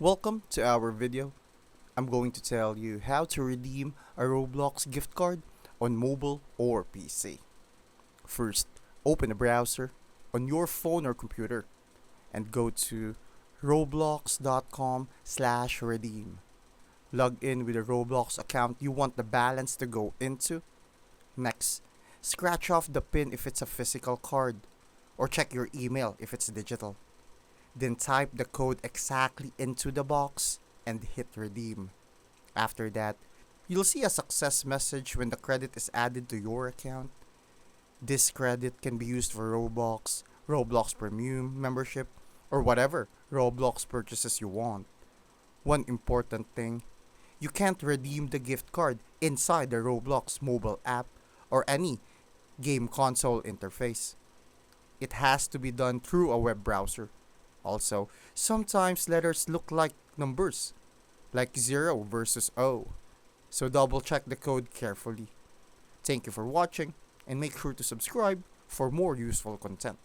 Welcome to our video. I'm going to tell you how to redeem a Roblox gift card on mobile or PC. First, open a browser on your phone or computer and go to roblox.com/redeem. Log in with a Roblox account you want the balance to go into. Next, scratch off the pin if it's a physical card or check your email if it's digital. Then type the code exactly into the box and hit redeem. After that, you'll see a success message when the credit is added to your account. This credit can be used for Roblox, Roblox Premium membership, or whatever Roblox purchases you want. One important thing, you can't redeem the gift card inside the Roblox mobile app or any game console interface. It has to be done through a web browser. Also, sometimes letters look like numbers, like 0 versus O. So double check the code carefully. Thank you for watching and make sure to subscribe for more useful content.